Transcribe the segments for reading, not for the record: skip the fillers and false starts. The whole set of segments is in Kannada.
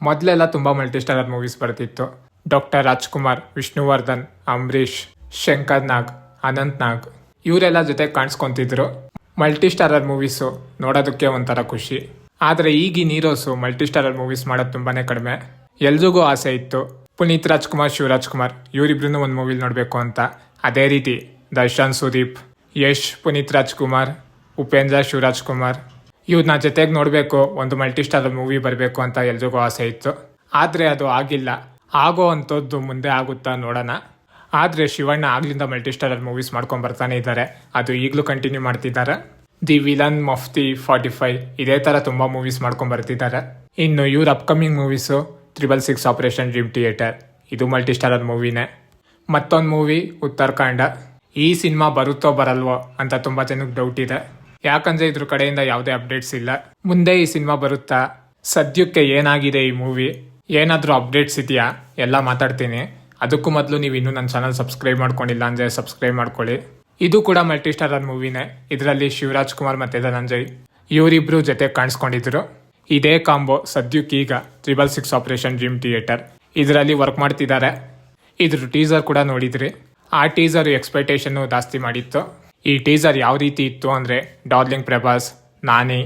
ಮೊದಲೆಲ್ಲ ತುಂಬ ಮಲ್ಟಿಸ್ಟಾರರ್ ಮೂವೀಸ್ ಬರ್ತಿತ್ತು. ಡಾಕ್ಟರ್ ರಾಜ್ಕುಮಾರ್, ವಿಷ್ಣುವರ್ಧನ್, ಅಂಬರೀಷ್, ಶಂಕರ್ ನಾಗ್, ಅನಂತ್ ನಾಗ್ ಇವರೆಲ್ಲ ಜೊತೆ ಕಾಣಿಸ್ಕೊಂತಿದ್ರು. ಮಲ್ಟಿಸ್ಟಾರರ್ ಮೂವೀಸು ನೋಡೋದಕ್ಕೆ ಒಂಥರ ಖುಷಿ. ಆದರೆ ಈಗಿನ ಹೀರೋಸು ಮಲ್ಟಿಸ್ಟಾರರ್ ಮೂವೀಸ್ ಮಾಡೋದು ತುಂಬಾ ಕಡಿಮೆ. ಎಲ್ರಿಗೂ ಆಸೆ ಇತ್ತು ಪುನೀತ್ ರಾಜ್ಕುಮಾರ್, ಶಿವರಾಜ್ಕುಮಾರ್ ಇವರಿಬ್ರು ಒಂದು ಮೂವಿಲಿ ನೋಡಬೇಕು ಅಂತ. ಅದೇ ರೀತಿ ದರ್ಶನ್, ಸುದೀಪ್, ಯಶ್, ಪುನೀತ್ ರಾಜ್ಕುಮಾರ್, ಉಪೇಂದ್ರ, ಶಿವರಾಜ್ಕುಮಾರ್ ಇವ್ರನ್ನ ಜೊತೆಗೆ ನೋಡಬೇಕು, ಒಂದು ಮಲ್ಟಿಸ್ಟಾರರ್ ಮೂವಿ ಬರಬೇಕು ಅಂತ ಎಲ್ರಿಗೂ ಆಸೆ ಇತ್ತು. ಆದರೆ ಅದು ಆಗಿಲ್ಲ. ಆಗೋ ಅಂಥದ್ದು ಮುಂದೆ ಆಗುತ್ತಾ ನೋಡೋಣ. ಆದರೆ ಶಿವಣ್ಣ ಆಗ್ಲಿಂದ ಮಲ್ಟಿಸ್ಟಾರರ್ ಮೂವೀಸ್ ಮಾಡ್ಕೊಂಡು ಬರ್ತಾನೆ ಇದ್ದಾರೆ. ಅದು ಈಗಲೂ ಕಂಟಿನ್ಯೂ ಮಾಡ್ತಿದ್ದಾರೆ. ದಿ ವಿಲನ್, ಮಫ್ತಿ, 45 ಇದೇ ಥರ ತುಂಬ ಮೂವೀಸ್ ಮಾಡ್ಕೊಂಡು ಬರ್ತಿದ್ದಾರೆ. ಇನ್ನು ಇವ್ರ upcoming movies 666 operation dream theatre, ಇದು ಮಲ್ಟಿಸ್ಟಾರರ್ ಮೂವಿನೇ. ಮತ್ತೊಂದು ಮೂವಿ ಉತ್ತರಾಖಂಡ. ಈ ಸಿನಿಮಾ ಬರುತ್ತೋ ಬರಲ್ವೋ ಅಂತ ತುಂಬ ಜನಕ್ಕೆ ಡೌಟ್ ಇದೆ. ಯಾಕಂದರೆ ಇದ್ರ ಕಡೆಯಿಂದ ಯಾವುದೇ ಅಪ್ಡೇಟ್ಸ್ ಇಲ್ಲ. ಮುಂದೆ ಈ ಸಿನಿಮಾ ಬರುತ್ತಾ, ಸದ್ಯಕ್ಕೆ ಏನಾಗಿದೆ ಈ ಮೂವಿ, ಏನಾದರೂ ಅಪ್ಡೇಟ್ಸ್ ಇದೆಯಾ ಎಲ್ಲ ಮಾತಾಡ್ತೀನಿ. ಅದಕ್ಕೂ ಮೊದಲು ನೀವು ಇನ್ನೂ ನನ್ನ ಚಾನಲ್ ಸಬ್ಸ್ಕ್ರೈಬ್ ಮಾಡ್ಕೊಂಡಿಲ್ಲ ಅಂದರೆ ಸಬ್ಸ್ಕ್ರೈಬ್ ಮಾಡ್ಕೊಳ್ಳಿ. ಇದು ಕೂಡ ಮಲ್ಟಿಸ್ಟಾರರ್ ಮೂವಿನೇ. ಇದರಲ್ಲಿ ಶಿವರಾಜ್ಕುಮಾರ್ ಮತ್ತು ಧನಂಜಯ್ ಇವರಿಬ್ರು ಜೊತೆ ಕಾಣಿಸ್ಕೊಂಡಿದ್ರು. ಇದೇ ಕಾಂಬೋ ಸದ್ಯಕ್ಕೀಗ 666 ಆಪರೇಷನ್ ಡ್ರೀಮ್ ಥಿಯೇಟರ್ ಇದರಲ್ಲಿ ವರ್ಕ್ ಮಾಡ್ತಿದ್ದಾರೆ. ಇದ್ರ ಟೀಸರ್ ಕೂಡ ನೋಡಿದ್ರಿ. ಆ ಟೀಸರ್ ಎಕ್ಸ್ಪೆಕ್ಟೇಷನ್ನು ಜಾಸ್ತಿ ಮಾಡಿತ್ತು. ಈ ಟೀಸರ್ ಯಾವ ರೀತಿ ಇತ್ತು ಅಂದರೆ, ಡಾರ್ಲಿಂಗ್ ಪ್ರಭಾಸ್, ನಾನಿ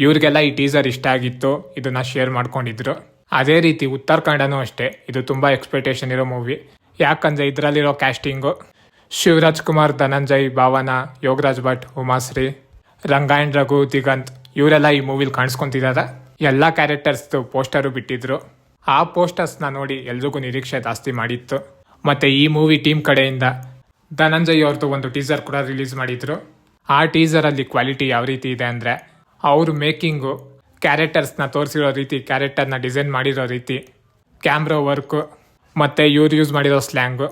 ಇವ್ರಿಗೆಲ್ಲ ಈ ಟೀಸರ್ ಇಷ್ಟ ಆಗಿತ್ತು, ಇದನ್ನ ಶೇರ್ ಮಾಡ್ಕೊಂಡಿದ್ರು. ಅದೇ ರೀತಿ ಉತ್ತರಾಖಂಡನೂ ಅಷ್ಟೇ, ಇದು ತುಂಬ ಎಕ್ಸ್ಪೆಕ್ಟೇಷನ್ ಇರೋ ಮೂವಿ. ಯಾಕಂದರೆ ಇದರಲ್ಲಿರೋ ಕ್ಯಾಸ್ಟಿಂಗು ಶಿವರಾಜ್ಕುಮಾರ್, ಧನಂಜಯ್, ಭಾವನಾ, ಯೋಗರಾಜ್ ಭಟ್, ಉಮಾಶ್ರೀ, ರಂಗಾಯಣ್ ರಘು, ದಿಗಂತ್ ಇವರೆಲ್ಲ ಈ ಮೂವಿಲಿ ಕಾಣಿಸ್ಕೊಂತಿದ್ದಾರೆ. ಎಲ್ಲ ಕ್ಯಾರೆಕ್ಟರ್ಸ್ದು ಪೋಸ್ಟರು ಬಿಟ್ಟಿದ್ರು. ಆ ಪೋಸ್ಟರ್ಸ್ನ ನೋಡಿ ಎಲ್ರಿಗೂ ನಿರೀಕ್ಷೆ ಜಾಸ್ತಿ ಮಾಡಿತ್ತು. ಮತ್ತು ಈ ಮೂವಿ ಟೀಮ್ ಕಡೆಯಿಂದ ಧನಂಜಯ್ ಅವ್ರದ್ದು ಒಂದು ಟೀಸರ್ ಕೂಡ ರಿಲೀಸ್ ಮಾಡಿದ್ರು. ಆ ಟೀಸರಲ್ಲಿ ಕ್ವಾಲಿಟಿ ಯಾವ ರೀತಿ ಇದೆ ಅಂದರೆ, ಅವರು ಮೇಕಿಂಗು, ಕ್ಯಾರೆಕ್ಟರ್ಸ್ನ ತೋರಿಸಿರೋ ರೀತಿ, ಕ್ಯಾರೆಕ್ಟರ್ನ ಡಿಸೈನ್ ಮಾಡಿರೋ ರೀತಿ, ಕ್ಯಾಮ್ರಾ ವರ್ಕು ಮತ್ತು ಇವ್ರು ಯೂಸ್ ಮಾಡಿರೋ ಸ್ಲ್ಯಾಂಗು,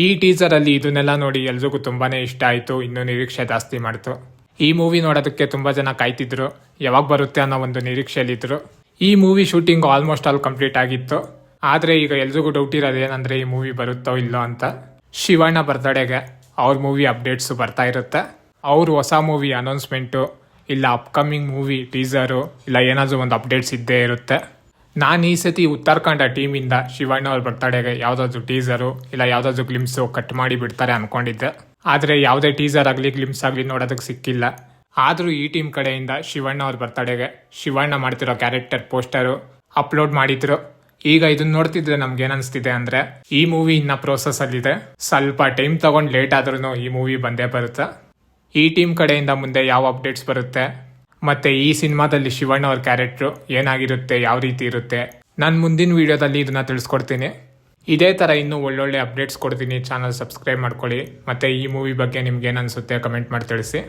ಈ ಟೀಸರಲ್ಲಿ ಇದನ್ನೆಲ್ಲ ನೋಡಿ ಎಲ್ರಿಗೂ ತುಂಬಾ ಇಷ್ಟ ಆಯಿತು. ಇನ್ನೂ ನಿರೀಕ್ಷೆ ಜಾಸ್ತಿ ಮಾಡ್ತು. ಈ ಮೂವಿ ನೋಡೋದಕ್ಕೆ ತುಂಬ ಜನ ಕಾಯ್ತಿದ್ರು, ಯಾವಾಗ ಬರುತ್ತೆ ಅನ್ನೋ ಒಂದು ನಿರೀಕ್ಷೆಯಲ್ಲಿದ್ದರು. ಈ movie shooting almost all complete ಆಗಿತ್ತು. ಆದರೆ ಈಗ ಎಲ್ರಿಗೂ ಡೌಟ್ ಇರೋದು ಏನಂದರೆ, ಈ ಮೂವಿ ಬರುತ್ತೋ ಇಲ್ಲೋ ಅಂತ. ಶಿವಣ್ಣ ಬರ್ತಡೆಗೆ ಅವ್ರ ಮೂವಿ ಅಪ್ಡೇಟ್ಸು ಬರ್ತಾ ಇರುತ್ತೆ. ಅವರು ಹೊಸ ಮೂವಿ ಅನೌನ್ಸ್ಮೆಂಟು ಇಲ್ಲ ಅಪ್ಕಮಿಂಗ್ ಮೂವಿ ಟೀಸರು ಇಲ್ಲ ಏನಾದರೂ ಒಂದು ಅಪ್ಡೇಟ್ಸ್ ಇದ್ದೇ ಇರುತ್ತೆ. ನಾನು ಈ ಸತಿ ಉತ್ತರಾಖಂಡ ಟೀಮಿಂದ ಶಿವಣ್ಣ ಅವ್ರ ಬರ್ತಡೆಗೆ ಯಾವುದಾದ್ರು ಟೀಸರು ಇಲ್ಲ ಯಾವುದಾದ್ರು ಗ್ಲಿಮ್ಸು ಕಟ್ ಮಾಡಿ ಬಿಡ್ತಾರೆ ಅಂದ್ಕೊಂಡಿದ್ದೆ. ಆದರೆ ಯಾವುದೇ ಟೀಸರ್ ಆಗಲಿ ಗ್ಲಿಮ್ಸ್ ಆಗಲಿ ನೋಡೋದಕ್ಕೆ ಸಿಕ್ಕಿಲ್ಲ. ಆದರೂ ಈ ಟೀಮ್ ಕಡೆಯಿಂದ ಶಿವಣ್ಣ ಅವ್ರ ಬರ್ತಡೆಗೆ ಶಿವಣ್ಣ ಮಾಡ್ತಿರೋ ಕ್ಯಾರೆಕ್ಟರ್ ಪೋಸ್ಟರು ಅಪ್ಲೋಡ್ ಮಾಡಿದ್ರು. ಈಗ ಇದನ್ನ ನೋಡ್ತಿದ್ರೆ ನಮ್ಗೆ ಏನಿಸ್ತಿದೆ ಅಂದರೆ, ಈ ಮೂವಿ ಇನ್ನ ಪ್ರೋಸೆಸ್ಸಲ್ಲಿದೆ. ಸ್ವಲ್ಪ ಟೈಮ್ ತಗೊಂಡು ಲೇಟ್ ಆದ್ರೂ ಈ ಮೂವಿ ಬಂದೇ ಬರುತ್ತೆ. ಈ ಟೀಮ್ ಕಡೆಯಿಂದ ಮುಂದೆ ಯಾವ ಅಪ್ಡೇಟ್ಸ್ ಬರುತ್ತೆ ಮತ್ತು ಈ ಸಿನಿಮಾದಲ್ಲಿ ಶಿವಣ್ಣ ಅವ್ರ ಕ್ಯಾರೆಕ್ಟ್ರು ಏನಾಗಿರುತ್ತೆ, ಯಾವ ರೀತಿ ಇರುತ್ತೆ, ನಾನು ಮುಂದಿನ ವೀಡಿಯೋದಲ್ಲಿ ಇದನ್ನ ತಿಳಿಸ್ಕೊಡ್ತೀನಿ. ಇದೇ ಥರ ಇನ್ನೂ ಒಳ್ಳೊಳ್ಳೆ ಅಪ್ಡೇಟ್ಸ್ ಕೊಡ್ತೀನಿ. ಚಾನಲ್ ಸಬ್ಸ್ಕ್ರೈಬ್ ಮಾಡ್ಕೊಳ್ಳಿ. ಮತ್ತು ಈ ಮೂವಿ ಬಗ್ಗೆ ನಿಮ್ಗೆ ಏನು ಅನಿಸುತ್ತೆ ಕಮೆಂಟ್ ಮಾಡಿ ತಿಳಿಸಿ.